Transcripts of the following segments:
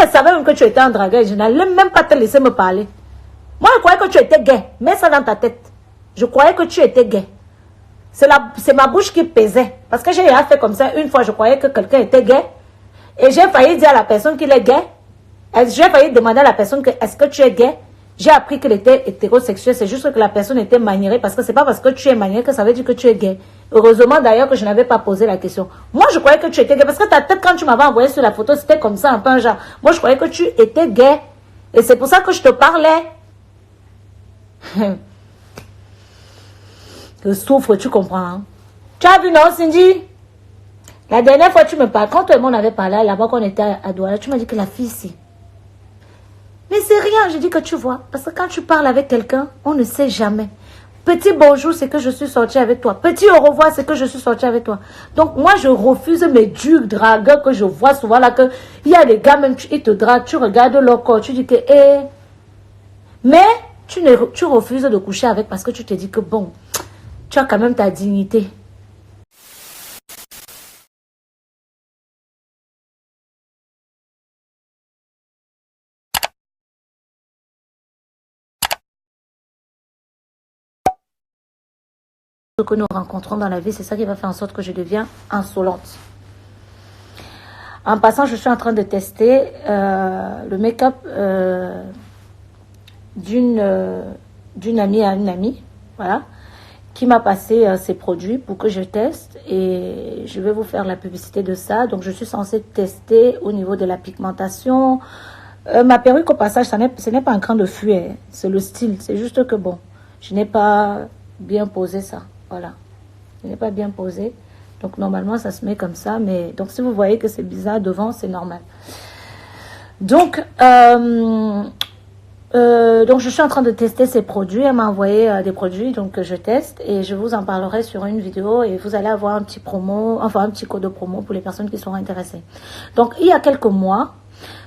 elle savait même que tu étais un dragueur, je n'allais même pas te laisser me parler. Moi, je croyais que tu étais gay. Mets ça dans ta tête. Je croyais que tu étais gay. C'est ma bouche qui pesait. Parce que j'ai fait comme ça. Une fois, je croyais que quelqu'un était gay. Et j'ai failli dire à la personne qu'il est gay. J'ai failli demander à la personne est-ce que tu es gay? J'ai appris qu'il était hétérosexuel. C'est juste que la personne était maniérée. Parce que c'est pas parce que tu es maniéré que ça veut dire que tu es gay. Heureusement d'ailleurs que je n'avais pas posé la question. Moi, je croyais que tu étais gay. Parce que ta tête, quand tu m'avais envoyé sur la photo, c'était comme ça, un peu un genre. Moi, je croyais que tu étais gay. Et c'est pour ça que je te parlais. Le souffre, tu comprends. Hein? Tu as vu, non, Cindy? La dernière fois, tu me parles. Quand toi et moi, on avait parlé là-bas, qu'on était à Douala, tu m'as dit que la fille, ici. Mais c'est rien, je dis que tu vois. Parce que quand tu parles avec quelqu'un, on ne sait jamais. Petit bonjour, c'est que je suis sortie avec toi. Petit au revoir, c'est que je suis sortie avec toi. Donc, moi, je refuse mes durs dragueurs que je vois souvent là. Que il y a des gars, même, ils te draguent, tu regardes leur corps, tu dis que, mais, tu refuses de coucher avec parce que tu te dis que, bon, tu as quand même ta dignité. Ce que nous rencontrons dans la vie, c'est ça qui va faire en sorte que je deviens insolente. En passant, je suis en train de tester le make-up d'une amie à une amie, voilà, qui m'a passé ses produits pour que je teste et je vais vous faire la publicité de ça. Donc, je suis censée tester au niveau de la pigmentation. Ma perruque, au passage, ce n'est pas un cran de fuir, c'est le style. C'est juste que, bon, je n'ai pas bien posé ça, voilà. Je n'ai pas bien posé. Donc, normalement, ça se met comme ça. Mais donc, si vous voyez que c'est bizarre devant, c'est normal. Donc, je suis en train de tester ces produits. Elle m'a envoyé des produits donc, que je teste. Et je vous en parlerai sur une vidéo. Et vous allez avoir un petit promo, enfin, un petit code de promo pour les personnes qui seront intéressées. Donc, il y a quelques mois,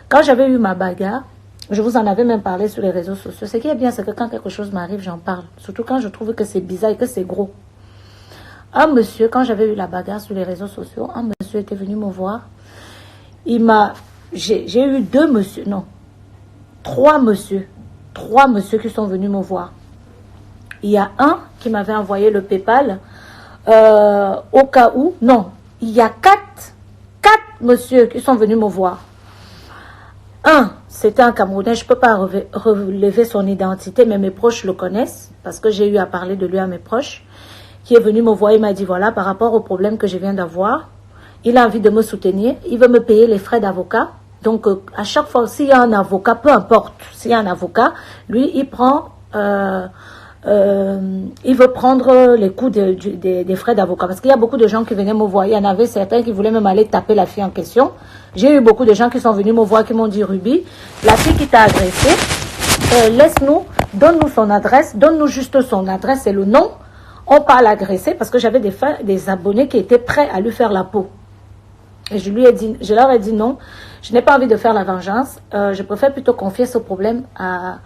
quand j'avais eu ma bagarre, je vous en avais même parlé sur les réseaux sociaux. Ce qui est bien, c'est que quand quelque chose m'arrive, j'en parle. Surtout quand je trouve que c'est bizarre et que c'est gros. Un monsieur, quand j'avais eu la bagarre sur les réseaux sociaux, un monsieur était venu me voir. J'ai eu trois monsieur qui sont venus me voir. Il y a un qui m'avait envoyé le PayPal au cas où. Non, il y a quatre monsieur qui sont venus me voir. Un, c'était un Camerounais, je ne peux pas relever son identité, mais mes proches le connaissent parce que j'ai eu à parler de lui à mes proches. Qui est venu me voir, il m'a dit, voilà, par rapport au problème que je viens d'avoir, il a envie de me soutenir, il veut me payer les frais d'avocat. Donc, à chaque fois, s'il y a un avocat, peu importe, s'il y a un avocat, lui, il prend, il veut prendre les coûts des frais d'avocat. Parce qu'il y a beaucoup de gens qui venaient me voir, il y en avait certains qui voulaient même aller taper la fille en question. J'ai eu beaucoup de gens qui sont venus me voir, qui m'ont dit, Ruby, la fille qui t'a agressé, donne-nous son adresse, donne-nous juste son adresse et le nom. On parle agressé parce que j'avais des abonnés qui étaient prêts à lui faire la peau. Et je leur ai dit non, je n'ai pas envie de faire la vengeance. Je préfère plutôt confier ce problème à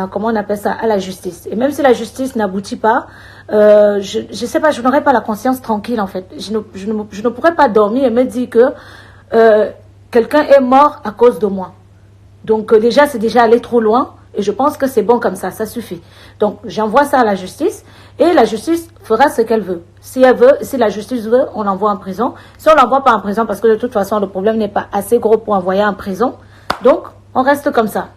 comment on appelle ça, à la justice. Et même si la justice n'aboutit pas, je sais pas, je n'aurai pas la conscience tranquille en fait. Je ne pourrais pas dormir et me dire que quelqu'un est mort à cause de moi. Donc déjà, c'est déjà aller trop loin. Et je pense que c'est bon comme ça suffit. Donc, j'envoie ça à la justice et la justice fera ce qu'elle veut. Si la justice veut, on l'envoie en prison. Si on l'envoie pas en prison, parce que de toute façon, le problème n'est pas assez gros pour envoyer en prison. Donc, on reste comme ça.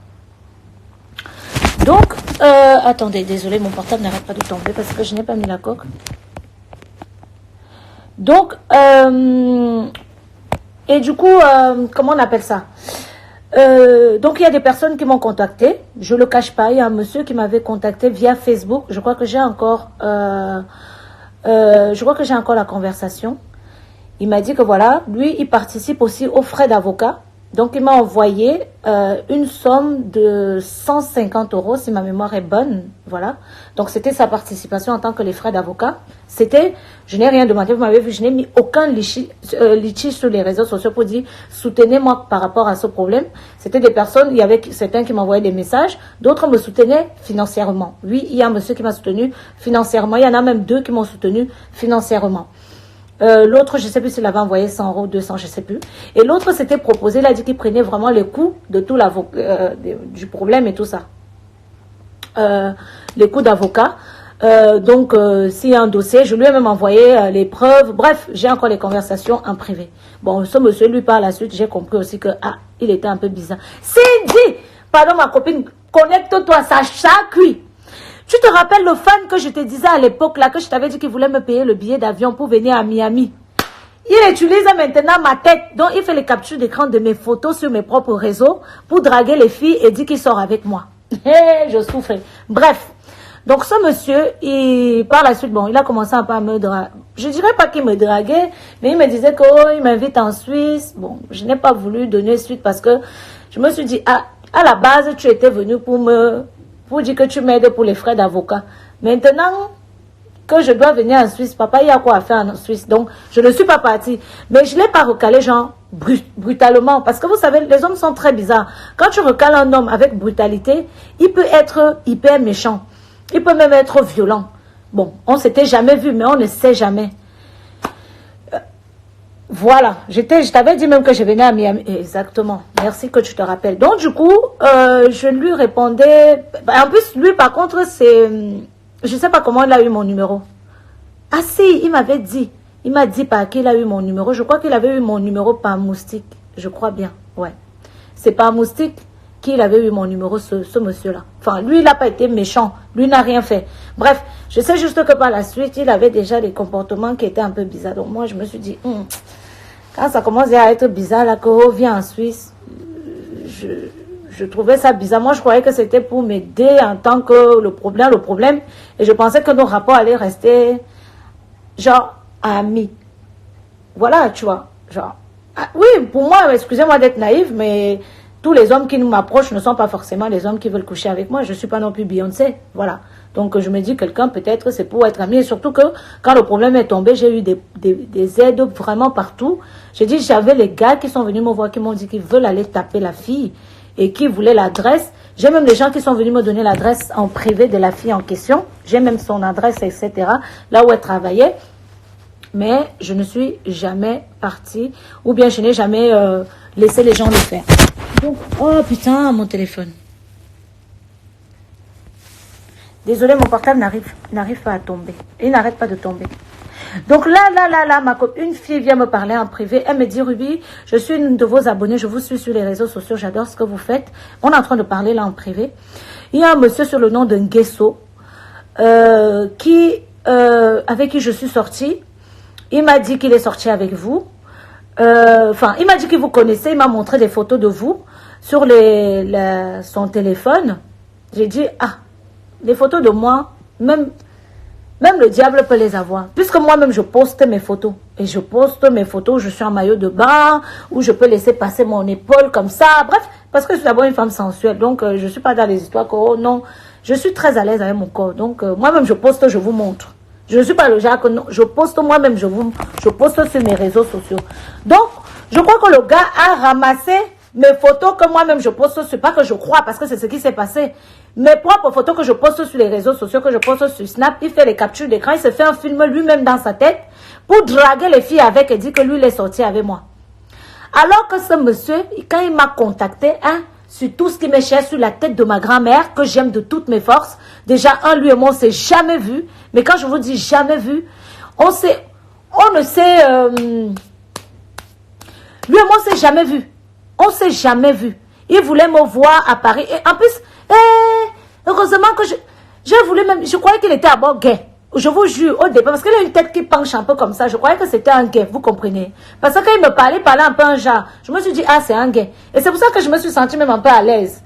Donc, attendez, désolé, mon portable n'arrête pas de tomber parce que je n'ai pas mis la coque. Donc, et du coup, comment on appelle ça ? Donc il y a des personnes qui m'ont contacté, je le cache pas, il y a un monsieur qui m'avait contacté via Facebook, je crois que j'ai encore la conversation. Il m'a dit que voilà, lui il participe aussi aux frais d'avocat, donc il m'a envoyé une somme de 150 € si ma mémoire est bonne, voilà. Donc c'était sa participation en tant que les frais d'avocat. Je n'ai rien demandé, vous m'avez vu, je n'ai mis aucun litige sur les réseaux sociaux pour dire soutenez-moi par rapport à ce problème. C'était des personnes, il y avait certains qui m'envoyaient des messages, d'autres me soutenaient financièrement. Oui, il y a un monsieur qui m'a soutenu financièrement, il y en a même deux qui m'ont soutenu financièrement. L'autre, je ne sais plus s'il avait envoyé 100 euros, 200, je ne sais plus. Et l'autre s'était proposé, il a dit qu'il prenait vraiment les coûts de tout du problème et tout ça. Les coûts d'avocat. Donc, s'il y a un dossier, je lui ai même envoyé les preuves. Bref, j'ai encore les conversations en privé. Bon, ce monsieur, lui, par la suite, j'ai compris aussi que, il était un peu bizarre. Cindy, pardon ma copine, connecte-toi, ça cuit. Tu te rappelles le fan que je te disais à l'époque, là, que je t'avais dit qu'il voulait me payer le billet d'avion pour venir à Miami? Il utilise maintenant ma tête. Donc, il fait les captures d'écran de mes photos sur mes propres réseaux pour draguer les filles et dit qu'il sort avec moi. Je souffre. Bref. Donc, ce monsieur, par la suite, bon, il a commencé un peu à me draguer. Je dirais pas qu'il me draguait, mais il me disait qu'il m'invite en Suisse. Bon, je n'ai pas voulu donner suite parce que je me suis dit, à la base, tu étais venu pour dire que tu m'aides pour les frais d'avocat. Maintenant que je dois venir en Suisse, papa, il y a quoi à faire en Suisse. Donc, je ne suis pas partie. Mais je ne l'ai pas recalé, genre, brutalement. Parce que vous savez, les hommes sont très bizarres. Quand tu recales un homme avec brutalité, il peut être hyper méchant. Il peut même être violent. Bon, on ne s'était jamais vu, mais on ne sait jamais. Voilà, je t'avais dit même que je venais à Miami. Exactement, merci que tu te rappelles. Donc du coup, je lui répondais. En plus, lui par contre, c'est... Je ne sais pas comment il a eu mon numéro. Ah si, il m'avait dit. Il m'a dit par qui il a eu mon numéro. Je crois qu'il avait eu mon numéro par Moustique. Je crois bien, ouais. C'est par Moustique qu'il avait eu mon numéro, ce monsieur-là. Enfin, lui, il n'a pas été méchant. Lui n'a rien fait. Bref, je sais juste que par la suite, il avait déjà des comportements qui étaient un peu bizarres. Donc moi, je me suis dit... Quand ça commence à être bizarre, là, qu'on vient en Suisse, je trouvais ça bizarre. Moi, je croyais que c'était pour m'aider en tant que le problème. Et je pensais que nos rapports allaient rester, genre, amis. Voilà, tu vois. Genre, oui, pour moi, excusez-moi d'être naïve, mais tous les hommes qui nous m'approchent ne sont pas forcément les hommes qui veulent coucher avec moi. Je ne suis pas non plus Beyoncé. Voilà. Donc, je me dis, quelqu'un, peut-être, c'est pour être ami. Et surtout que, quand le problème est tombé, j'ai eu des aides vraiment partout. J'ai dit, j'avais les gars qui sont venus me voir, qui m'ont dit qu'ils veulent aller taper la fille et qui voulaient l'adresse. J'ai même les gens qui sont venus me donner l'adresse en privé de la fille en question. J'ai même son adresse, etc. Là où elle travaillait. Mais je ne suis jamais partie. Ou bien, je n'ai jamais laissé les gens le faire. Donc, oh putain, mon téléphone. Désolée, mon portable n'arrive pas à tomber. Il n'arrête pas de tomber. Donc là, une fille vient me parler en privé. Elle me dit, Ruby, je suis une de vos abonnés. Je vous suis sur les réseaux sociaux. J'adore ce que vous faites. On est en train de parler là en privé. Il y a un monsieur sur le nom de Nguesso avec qui je suis sortie. Il m'a dit qu'il est sorti avec vous. Enfin, il m'a dit qu'il vous connaissait. Il m'a montré des photos de vous sur son téléphone. J'ai dit, les photos de moi, même le diable peut les avoir. Puisque moi-même, je poste mes photos. Et je poste mes photos où je suis en maillot de bain, où je peux laisser passer mon épaule comme ça. Bref, parce que je suis d'abord une femme sensuelle. Donc, je ne suis pas dans les histoires que, oh non, je suis très à l'aise avec mon corps. Donc, moi-même, je poste, je vous montre. Je ne suis pas le genre que non, je poste moi-même, je poste sur mes réseaux sociaux. Donc, je crois que le gars a ramassé mes photos que moi-même je poste sur, pas que je crois, parce que c'est ce qui s'est passé. Mes propres photos que je poste sur les réseaux sociaux, que je poste sur Snap, il fait les captures d'écran, il se fait un film lui-même dans sa tête pour draguer les filles avec et dire que lui, il est sorti avec moi. Alors que ce monsieur, quand il m'a contacté, sur tout ce qui m'est cher, sur la tête de ma grand-mère, que j'aime de toutes mes forces, déjà, lui et moi, on ne s'est jamais vu, mais quand je vous dis jamais vu, lui et moi, on ne s'est jamais vu. On ne s'est jamais vu. Il voulait me voir à Paris. Et en plus, heureusement que je voulais même... Je croyais qu'il était à bord gay. Je vous jure, au départ, parce qu'il a une tête qui penche un peu comme ça. Je croyais que c'était un gay, vous comprenez. Parce que quand il me parlait un peu un genre. Je me suis dit, c'est un gay. Et c'est pour ça que je me suis sentie même un peu à l'aise.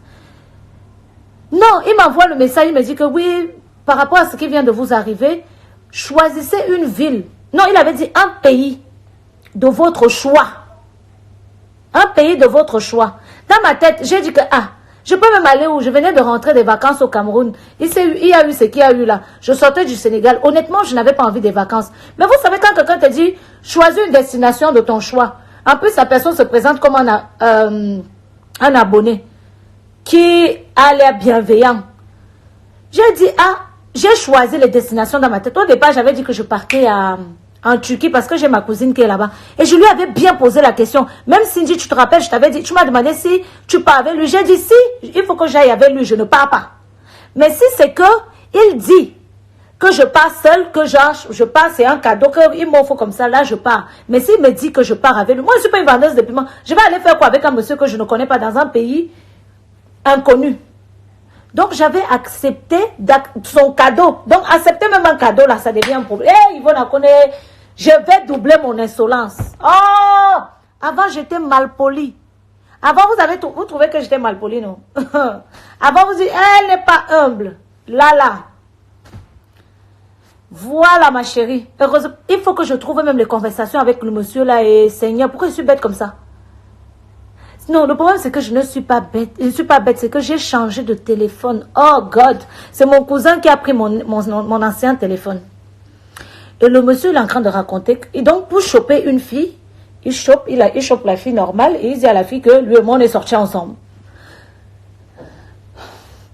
Non, il m'envoie le message, il me dit que oui, par rapport à ce qui vient de vous arriver, choisissez une ville. Non, il avait dit un pays de votre choix. Un pays de votre choix. Dans ma tête, j'ai dit que, je peux même aller où je venais de rentrer des vacances au Cameroun. Il y a eu ce qu'il y a eu là. Je sortais du Sénégal. Honnêtement, je n'avais pas envie des vacances. Mais vous savez, quand quelqu'un te dit, choisis une destination de ton choix. En plus, la personne se présente comme un abonné qui a l'air bienveillant. J'ai dit, j'ai choisi les destinations dans ma tête. Au départ, j'avais dit que je partais à en Turquie parce que j'ai ma cousine qui est là-bas. Et je lui avais bien posé la question. Même Cindy, tu te rappelles, je t'avais dit, tu m'as demandé si tu pars avec lui. J'ai dit si, il faut que j'aille avec lui, je ne pars pas. Mais si c'est que il dit que je pars seul, que je pars, c'est un cadeau, qu'il m'offre comme ça, là je pars. Mais s'il me dit que je pars avec lui, moi je ne suis pas une vendeuse de piment. Je vais aller faire quoi avec un monsieur que je ne connais pas dans un pays inconnu? Donc, j'avais accepté son cadeau. Donc, accepter même un cadeau, là, ça devient un problème. Eh, Yvonne a connaît, je vais doubler mon insolence. Oh! Avant, j'étais malpolie. Avant, vous trouvez que j'étais malpolie, non? Avant, vous dites, elle n'est pas humble. Là. Voilà, ma chérie. Heureusement, il faut que je trouve même les conversations avec le monsieur, là, et Seigneur. Pourquoi je suis bête comme ça? Non, le problème, c'est que je ne suis pas bête. Je ne suis pas bête, c'est que j'ai changé de téléphone. Oh, God! C'est mon cousin qui a pris mon ancien téléphone. Et le monsieur, il est en train de raconter. Et donc, pour choper une fille, il chope la fille normale et il dit à la fille que lui et moi, on est sortis ensemble.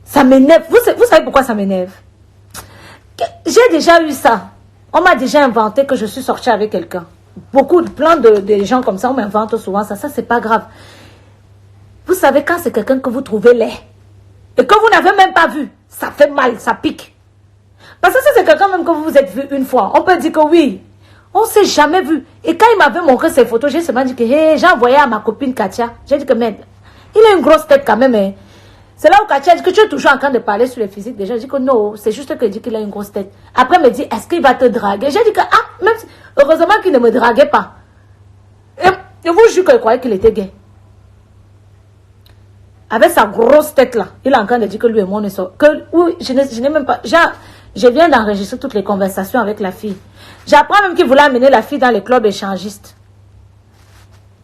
Ça m'énerve. Vous savez pourquoi ça m'énerve? J'ai déjà eu ça. On m'a déjà inventé que je suis sortie avec quelqu'un. Plein de gens comme ça, on m'invente souvent ça. Ça, c'est pas grave. Vous savez, quand c'est quelqu'un que vous trouvez laid et que vous n'avez même pas vu, ça fait mal, ça pique. Parce que ça, c'est quelqu'un même que vous vous êtes vu une fois. On peut dire que oui, on ne s'est jamais vu. Et quand il m'avait montré ses photos, j'ai seulement dit que hey, j'ai envoyé à ma copine Katia. J'ai dit que merde, il a une grosse tête quand même. Hein. C'est là où Katia dit que tu es toujours en train de parler sur le physique. Déjà, je dis que non, c'est juste qu'il dit qu'il a une grosse tête. Après, il me dit, est-ce qu'il va te draguer? J'ai dit que, même si, heureusement qu'il ne me draguait pas. Et je vous jure qu'il croyait qu'il était gay. Avec sa grosse tête là, il est en train de dire que lui et moi ne sont... Oui, je n'ai même pas... Je viens d'enregistrer toutes les conversations avec la fille. J'apprends même qu'il voulait amener la fille dans les clubs échangistes.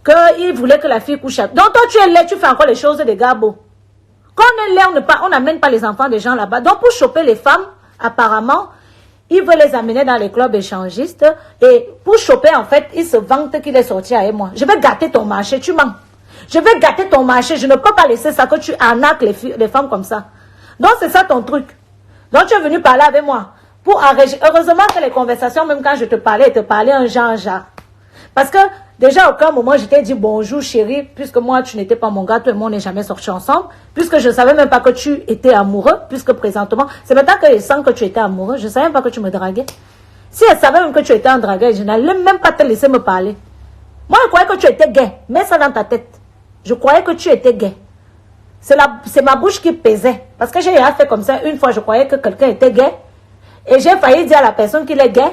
Qu'il voulait que la fille couche avec... Donc toi tu es laid, tu fais encore les choses des gars beaux. Quand on est laid, on n'amène pas les enfants des gens là-bas. Donc pour choper les femmes, apparemment, il veut les amener dans les clubs échangistes. Et pour choper, en fait, il se vante qu'il est sorti avec moi. Je vais gâter ton marché, tu mens. Je vais gâter ton marché. Je ne peux pas laisser ça, que tu arnaques les femmes comme ça. Donc, c'est ça ton truc. Donc, tu es venu parler avec moi. Heureusement que les conversations, même quand je te parlais un genre. Parce que, déjà, à aucun moment, je t'ai dit bonjour, chérie, puisque moi, tu n'étais pas mon gars, toi et moi, on n'est jamais sortis ensemble. Puisque je ne savais même pas que tu étais amoureux, puisque présentement, c'est maintenant que je sens que tu étais amoureux. Je ne savais même pas que tu me draguais. Si elle savait même que tu étais un dragueur, je n'allais même pas te laisser me parler. Moi, je croyais que tu étais gay. Mets ça dans ta tête. Je croyais que tu étais gay. C'est ma bouche qui pesait. Parce que j'ai fait comme ça. Une fois, je croyais que quelqu'un était gay. Et j'ai failli dire à la personne qu'il est gay.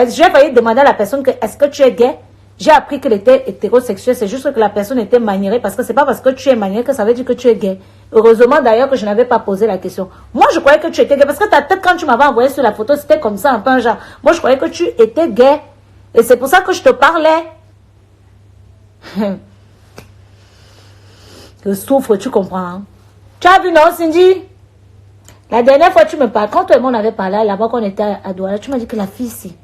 J'ai failli demander à la personne que est-ce que tu es gay. J'ai appris qu'il était hétérosexuel. C'est juste que la personne était maniérée. Parce que c'est pas parce que tu es maniéré que ça veut dire que tu es gay. Heureusement d'ailleurs que je n'avais pas posé la question. Moi, je croyais que tu étais gay. Parce que ta tête, quand tu m'avais envoyé sur la photo, c'était comme ça, un peu un genre. Moi, je croyais que tu étais gay. Et c'est pour ça que je te parlais. Je souffre, tu comprends. Hein? Tu as vu, non, Cindy? La dernière fois, tu me parles. Quand toi et moi, on avait parlé là-bas, quand on était à Douala, tu m'as dit que la fille, ici.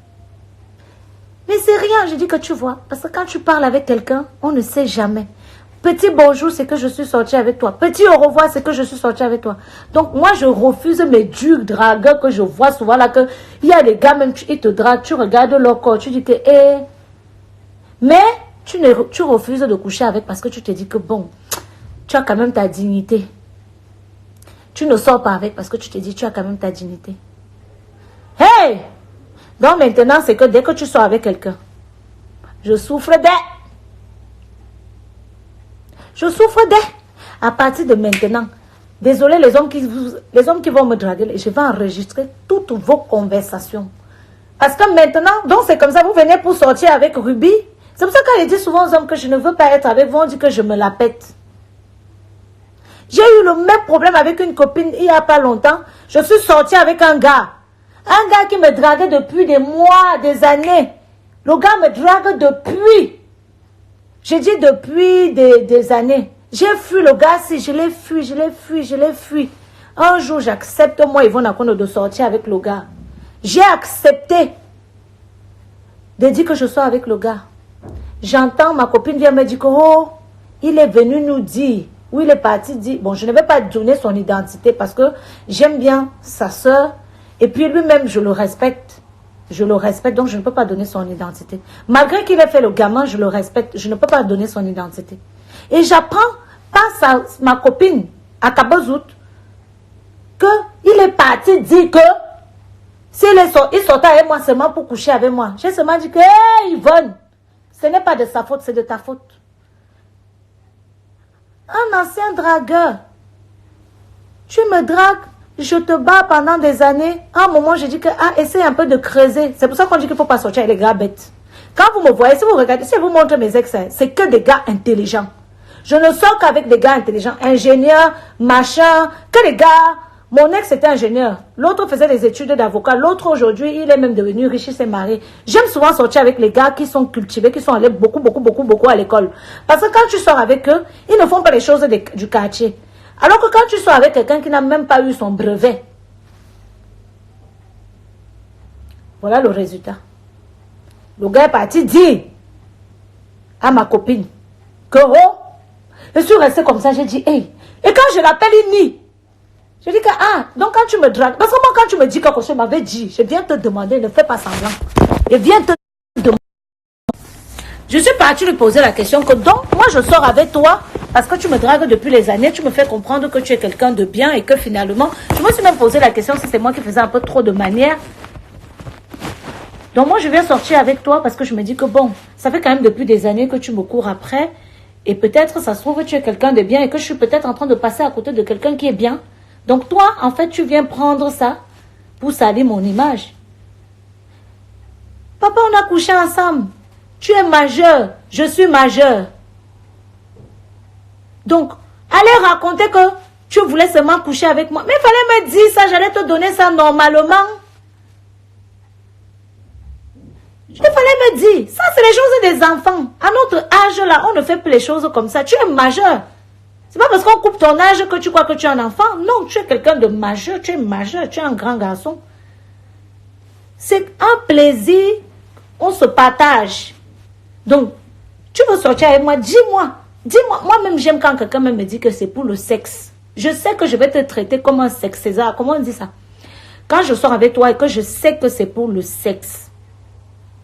Mais c'est rien, je dis que tu vois. Parce que quand tu parles avec quelqu'un, on ne sait jamais. Petit bonjour, c'est que je suis sortie avec toi. Petit au revoir, c'est que je suis sortie avec toi. Donc, moi, je refuse mes durs dragueurs que je vois souvent là. Que il y a des gars, même, ils te draguent, tu regardes leur corps, tu dis que, mais, tu refuses de coucher avec parce que tu te dis que, bon, tu as quand même ta dignité. Tu ne sors pas avec parce que tu te dis tu as quand même ta dignité. Hey! Donc maintenant, c'est que dès que tu sors avec quelqu'un, je souffre Je souffre à partir de maintenant. Désolé les hommes qui vont me draguer, je vais enregistrer toutes vos conversations. Parce que maintenant, donc c'est comme ça, vous venez pour sortir avec Ruby. C'est pour ça qu'elle dit souvent aux hommes que je ne veux pas être avec vous, on dit que je me la pète. J'ai eu le même problème avec une copine il n'y a pas longtemps. Je suis sortie avec un gars. Un gars qui me draguait depuis des mois, des années. Le gars me drague depuis. J'ai dit depuis des années. J'ai fui le gars, si je l'ai fui. Un jour, j'accepte, moi, Yvonne Akono, de sortir avec le gars. J'ai accepté de dire que je sois avec le gars. J'entends ma copine vient me dire que, oh, il est venu nous dire. Où il est parti dire, bon, je ne vais pas donner son identité parce que j'aime bien sa soeur et puis lui-même, je le respecte. Je le respecte, donc je ne peux pas donner son identité. Malgré qu'il ait fait le gamin, je le respecte, je ne peux pas donner son identité. Et j'apprends par ma copine à Kabozout qu'il est parti dire que il sortait avec moi seulement pour coucher avec moi. J'ai seulement dit que, hey Yvonne, ce n'est pas de sa faute, c'est de ta faute. Un ancien dragueur. Tu me dragues, je te bats pendant des années. À un moment, j'ai dit que, essaye un peu de creuser. C'est pour ça qu'on dit qu'il ne faut pas sortir avec les gars bêtes. Quand vous me voyez, si vous regardez, si je vous montre mes ex, c'est que des gars intelligents. Je ne sors qu'avec des gars intelligents, ingénieurs, machin, que des gars. Mon ex était ingénieur. L'autre faisait des études d'avocat. L'autre aujourd'hui, il est même devenu riche, il s'est marié. J'aime souvent sortir avec les gars qui sont cultivés, qui sont allés beaucoup à l'école. Parce que quand tu sors avec eux, ils ne font pas les choses du quartier. Alors que quand tu sors avec quelqu'un qui n'a même pas eu son brevet, voilà le résultat. Le gars est parti dire à ma copine que, oh, je suis restée comme ça, j'ai dit, hey. Et quand je l'appelle, il nie. Je dis que, donc quand tu me dragues, parce que moi quand tu me dis quelque chose, je m'avais dit, je viens te demander, ne fais pas semblant. Je viens te demander. Je suis partie lui poser la question que, donc, moi je sors avec toi, parce que tu me dragues depuis les années, tu me fais comprendre que tu es quelqu'un de bien et que finalement, je me suis même posé la question si c'est moi qui faisais un peu trop de manière. Donc moi je viens sortir avec toi parce que je me dis que bon, ça fait quand même depuis des années que tu me cours après, et peut-être ça se trouve que tu es quelqu'un de bien et que je suis peut-être en train de passer à côté de quelqu'un qui est bien. Donc toi, en fait, tu viens prendre ça pour salir mon image. Papa, on a couché ensemble. Tu es majeur, je suis majeur. Donc, allez raconter que tu voulais seulement coucher avec moi. Mais il fallait me dire ça, j'allais te donner ça normalement. Il fallait me dire, ça c'est les choses des enfants. À notre âge là, on ne fait plus les choses comme ça. Tu es majeur. C'est pas parce qu'on coupe ton âge que tu crois que tu es un enfant. Non, tu es quelqu'un de majeur, tu es majeur, tu es un grand garçon. C'est un plaisir, on se partage. Donc, tu veux sortir avec moi, dis-moi. Dis-moi, moi-même j'aime quand quelqu'un me dit que c'est pour le sexe. Je sais que je vais te traiter comme un sexe César. Comment on dit ça? Quand je sors avec toi et que je sais que c'est pour le sexe,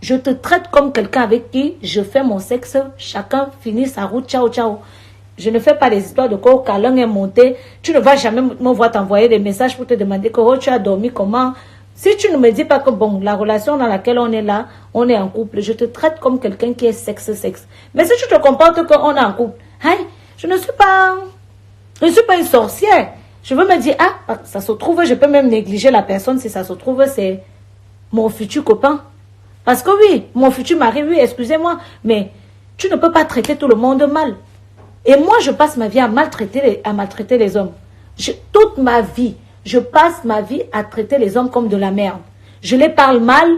je te traite comme quelqu'un avec qui je fais mon sexe, chacun finit sa route, ciao, ciao. Je ne fais pas des histoires de quoi au câlin est monté. Tu ne vas jamais me voir t'envoyer des messages pour te demander que oh, tu as dormi comment. Si tu ne me dis pas que bon, la relation dans laquelle on est là, on est en couple, je te traite comme quelqu'un qui est sexe. Mais si tu te comportes qu'on est en couple, hey, je ne suis pas une sorcière. Je veux me dire, ça se trouve, je peux même négliger la personne si ça se trouve, c'est mon futur copain. Parce que oui, mon futur mari, oui, excusez-moi, mais tu ne peux pas traiter tout le monde mal. Et moi, je passe ma vie à maltraiter les hommes. Toute ma vie, je passe ma vie à traiter les hommes comme de la merde. Je les parle mal.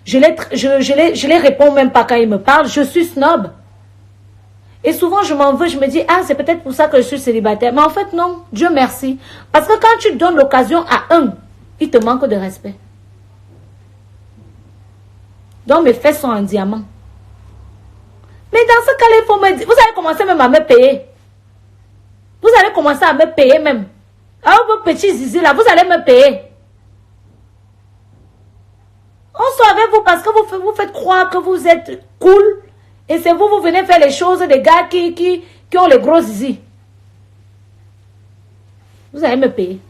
Je les réponds même pas quand ils me parlent. Je suis snob. Et souvent, je m'en veux. Je me dis, c'est peut-être pour ça que je suis célibataire. Mais en fait, non. Dieu merci. Parce que quand tu donnes l'occasion à un, il te manque de respect. Donc, mes fesses sont en diamant. Mais dans ce cas-là, il faut me dire, vous allez commencer même à me payer. Vous allez commencer à me payer même. Ah, vos petits zizi là, vous allez me payer. On sort avec vous parce que vous faites croire que vous êtes cool. Et c'est vous venez faire les choses des gars qui ont les gros zizi. Vous allez me payer.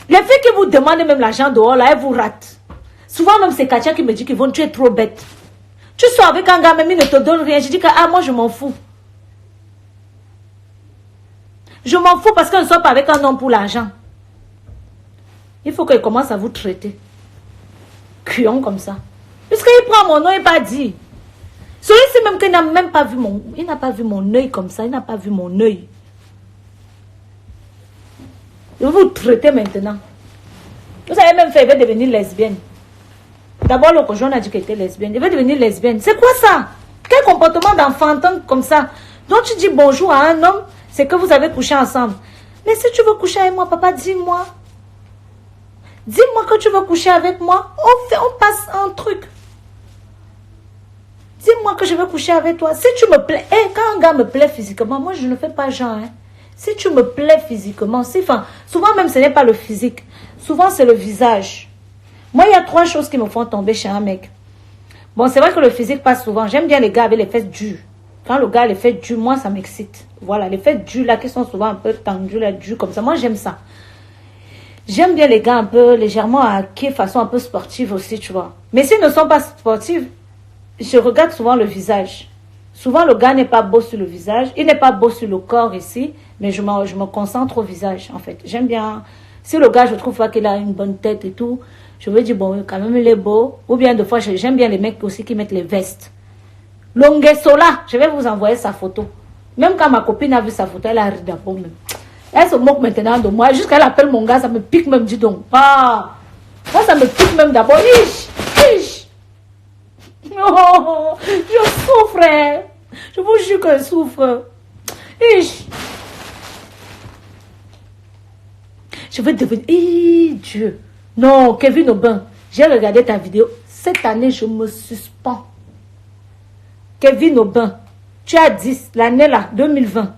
Les filles qui vous demandent même l'argent dehors, là, elles vous ratent. Souvent même c'est Katia qui me dit tu es trop bête. Tu sors avec un gars, même il ne te donne rien. Je dis que, moi je m'en fous. Je m'en fous parce qu'on ne sort pas avec un homme pour l'argent. Il faut qu'il commence à vous traiter. Cuillon comme ça. Puisqu'il prend mon nom, il n'a pas dit. Celui-ci même qu'il n'a même pas vu il n'a pas vu mon œil comme ça. Il n'a pas vu mon œil. Il va vous traiter maintenant. Vous avez même fait, il va devenir lesbienne. D'abord, le conjoint a dit qu'elle était lesbienne. Il va devenir lesbienne. C'est quoi ça? Quel comportement d'enfantin comme ça? Donc tu dis bonjour à un homme, c'est que vous avez couché ensemble. Mais si tu veux coucher avec moi, papa, dis-moi. Dis-moi que tu veux coucher avec moi. On passe un truc. Dis-moi que je veux coucher avec toi. Si tu me plais, quand un gars me plaît physiquement, moi je ne fais pas genre. Si tu me plais physiquement, souvent même ce n'est pas le physique. souvent c'est le visage. Moi, il y a 3 choses qui me font tomber chez un mec. Bon, c'est vrai que le physique passe souvent. J'aime bien les gars avec les fesses dures. Quand le gars a les fesses dures, moi, ça m'excite. Voilà, les fesses dures, là, qui sont souvent un peu tendues, là, dures, comme ça. Moi, j'aime ça. J'aime bien les gars un peu légèrement hackés, façon un peu sportive aussi, tu vois. Mais s'ils ne sont pas sportifs, je regarde souvent le visage. Souvent, le gars n'est pas beau sur le visage. Il n'est pas beau sur le corps ici, mais je me concentre au visage, en fait. J'aime bien... Si le gars, je trouve pas qu'il a une bonne tête et tout, je me dis, bon, quand même, il est beau. Ou bien, des fois, j'aime bien les mecs aussi qui mettent les vestes. Longuesola, je vais vous envoyer sa photo. Même quand ma copine a vu sa photo, elle a ri d'abord même. Elle se moque maintenant de moi. Jusqu'à elle appelle mon gars, ça me pique même, dis donc. Ah, moi, ça me pique même d'abord. Iche. Oh, je souffre. Hein. Je vous jure que je souffre. Iche. Je vais devenir... Dieu. Non, Kevin Aubin, j'ai regardé ta vidéo. Cette année, je me suspends. Kevin Aubin, tu as dit l'année là, 2020.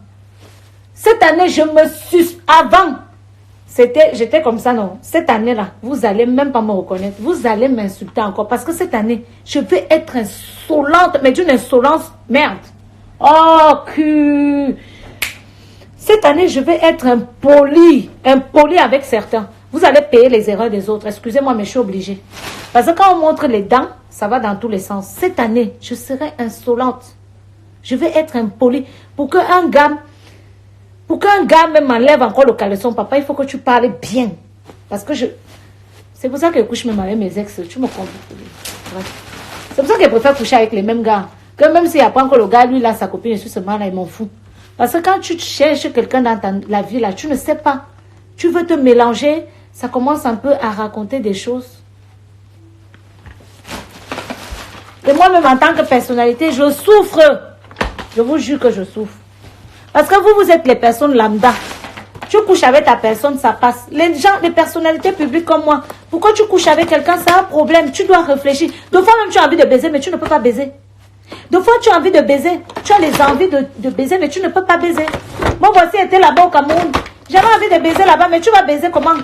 Cette année, je me suspends. Avant, j'étais comme ça, non. Cette année là, vous allez même pas me reconnaître. Vous allez m'insulter encore. Parce que cette année, je vais être insolente. Mais d'une insolence, merde. Oh, cul. Cette année, je vais être impoli avec certains. Vous allez payer les erreurs des autres. Excusez-moi, mais je suis obligée. Parce que quand on montre les dents, ça va dans tous les sens. Cette année, je serai insolente. Je vais être impoli. Pour qu'un gars même m'enlève encore le caleçon, papa, il faut que tu parles bien. Parce que c'est pour ça que je couche même avec mes ex. Tu me comprends. C'est pour ça que je préfère coucher avec les mêmes gars. Que même s'il n'y a pas encore le gars, lui, là, sa copine, je suis seulement là, il m'en fout. Parce que quand tu cherches quelqu'un dans la vie, là, tu ne sais pas. Tu veux te mélanger, ça commence un peu à raconter des choses. Et moi-même, en tant que personnalité, je souffre. Je vous jure que je souffre. Parce que vous êtes les personnes lambda. Tu couches avec ta personne, ça passe. Les gens, les personnalités publiques comme moi, pourquoi tu couches avec quelqu'un, c'est un problème. Tu dois réfléchir. Deux fois même, tu as envie de baiser, mais tu ne peux pas baiser. Deux fois, tu as envie de baiser. Tu as les envies de baiser, mais tu ne peux pas baiser. Moi, voici, était là-bas au Cameroun. J'avais envie de baiser là-bas, mais tu vas baiser comment?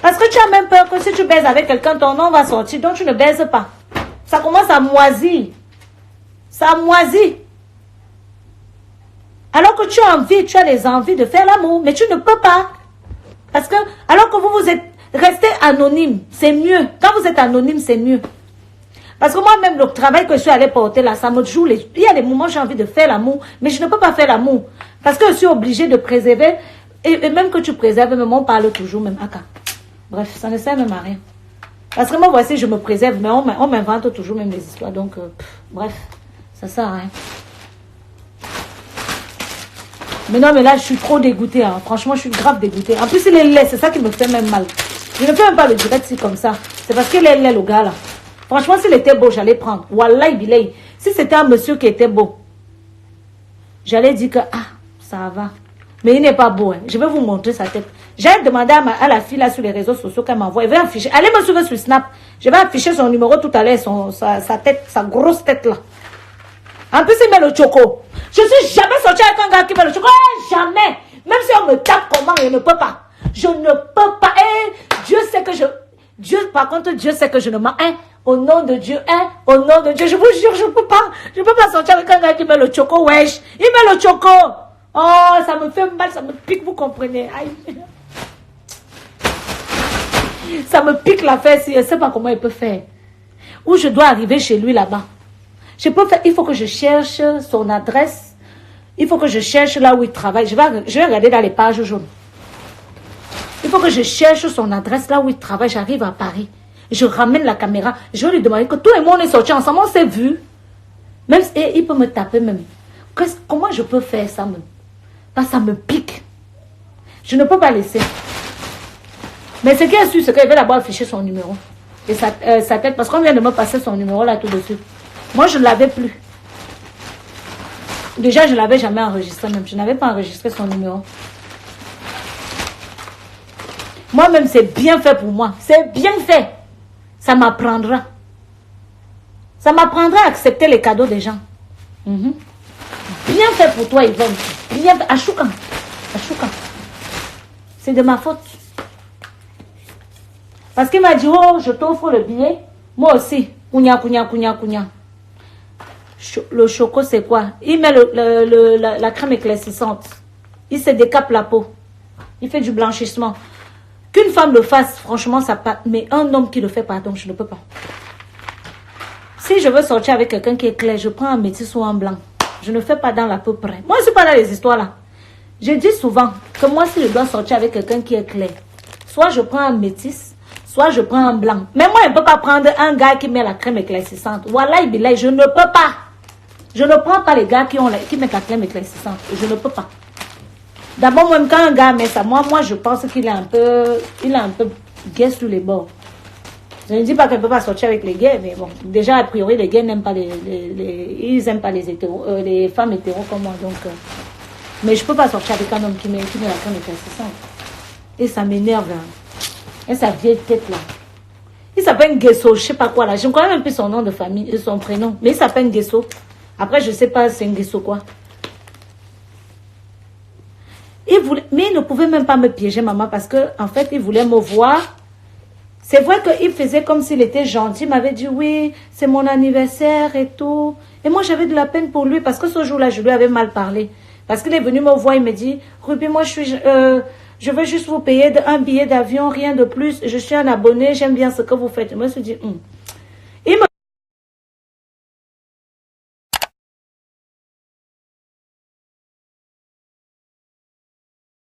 Parce que tu as même peur que si tu baises avec quelqu'un, ton nom va sortir, donc tu ne baises pas. Ça commence à moisir. Ça moisit. Alors que tu as envie, tu as les envies de faire l'amour, mais tu ne peux pas. Parce que, alors que vous êtes resté anonyme, c'est mieux. Quand vous êtes anonyme, c'est mieux. Parce que moi-même, le travail que je suis allée porter là, ça me joue. Il y a des moments où j'ai envie de faire l'amour, mais je ne peux pas faire l'amour. Parce que je suis obligée de préserver. Et même que tu préserves, même on parle toujours, même Aka. Bref, ça ne sert même à rien. Parce que moi, voici, je me préserve, mais on m'invente toujours même des histoires. Donc, bref, ça sert à rien. Mais non, mais là, je suis trop dégoûtée. Hein. Franchement, je suis grave dégoûtée. En plus, il est laid, c'est ça qui me fait même mal. Je ne fais même pas le direct si comme ça. C'est parce qu'il est laid, le gars là. Franchement, s'il était beau, j'allais prendre. Wallahi bilay. Si c'était un monsieur qui était beau, j'allais dire que, ça va. Mais il n'est pas beau. Hein. Je vais vous montrer sa tête. J'ai demandé à la fille là sur les réseaux sociaux qu'elle m'envoie. Elle va afficher. Allez me suivre sur Snap. Je vais afficher son numéro tout à l'heure, sa tête, sa grosse tête là. En plus, il met le choco. Je suis jamais sortie avec un gars qui met le choco. Jamais. Même si on me tape comment, je ne peux pas. Je ne peux pas. Dieu sait que par contre, Dieu sait que je ne mens. Au nom de Dieu, au nom de Dieu. Je vous jure, je ne peux pas. Je ne peux pas sortir avec un gars qui met le choco, wesh. Il met le choco. Oh, ça me fait mal, ça me pique, vous comprenez. Aïe. Ça me pique la fesse. Je ne sais pas comment il peut faire. Où je dois arriver chez lui là-bas. Je peux faire, il faut que je cherche son adresse. Il faut que je cherche là où il travaille. Je vais regarder dans les pages jaunes. Il faut que je cherche son adresse là où il travaille. J'arrive à Paris. Je ramène la caméra. Je vais lui demander que tout le monde est sorti ensemble. On s'est vu. Même et il peut me taper même. Comment je peux faire ça même? Ça me pique. Je ne peux pas laisser. Mais ce qui est sûr, c'est qu'il va d'abord afficher son numéro. Et sa tête. Parce qu'on vient de me passer son numéro là tout dessus. Moi, je ne l'avais plus. Déjà, je ne l'avais jamais enregistré même. Je n'avais pas enregistré son numéro. Moi-même, c'est bien fait pour moi. C'est bien fait. Ça m'apprendra. Ça m'apprendra à accepter les cadeaux des gens. Bien fait pour toi, Yvonne. Bien fait. Achoukan. C'est de ma faute. Parce qu'il m'a dit, oh, je t'offre le billet. Moi aussi. Kounya, kounya, kounya, kounya. Le choco, c'est quoi? Il met la crème éclaircissante. Il se décape la peau. Il fait du blanchissement. Qu'une femme le fasse, franchement, ça passe. Mais un homme qui le fait, pardon, je ne peux pas. Si je veux sortir avec quelqu'un qui est clair, je prends un métis ou un blanc. Je ne fais pas dans la peau près. Moi, je ne suis pas dans les histoires là. Je dis souvent que moi, si je dois sortir avec quelqu'un qui est clair, soit je prends un métis, soit je prends un blanc. Mais moi, je ne peux pas prendre un gars qui met la crème éclaircissante. Voilà, je ne peux pas. Je ne prends pas les gars qui mettent la crème éclaircissante. Je ne peux pas. D'abord, même quand un gars met ça, moi je pense qu'il est un peu gay sur les bords. Je ne dis pas qu'elle ne peut pas sortir avec les gays, mais bon, déjà, a priori, les gays n'aiment pas ils n'aiment pas les femmes hétéros comme moi, donc... mais je ne peux pas sortir avec un homme qui met la crème éclaircissante. Et ça m'énerve, hein. Et sa vieille tête, là. Il s'appelle Guesso, je ne sais pas quoi, là. Je ne connais même plus son nom de famille, son prénom, mais il s'appelle Guesso. Après, je ne sais pas c'est un Guesso quoi. Mais il ne pouvait même pas me piéger, maman, parce qu'en fait, il voulait me voir. C'est vrai qu'il faisait comme s'il était gentil. Il m'avait dit, oui, c'est mon anniversaire et tout. Et moi, j'avais de la peine pour lui, parce que ce jour-là, je lui avais mal parlé. Parce qu'il est venu me voir, il me dit, Ruby, moi, je veux juste vous payer un billet d'avion, rien de plus. Je suis un abonné, j'aime bien ce que vous faites. Je me suis dit,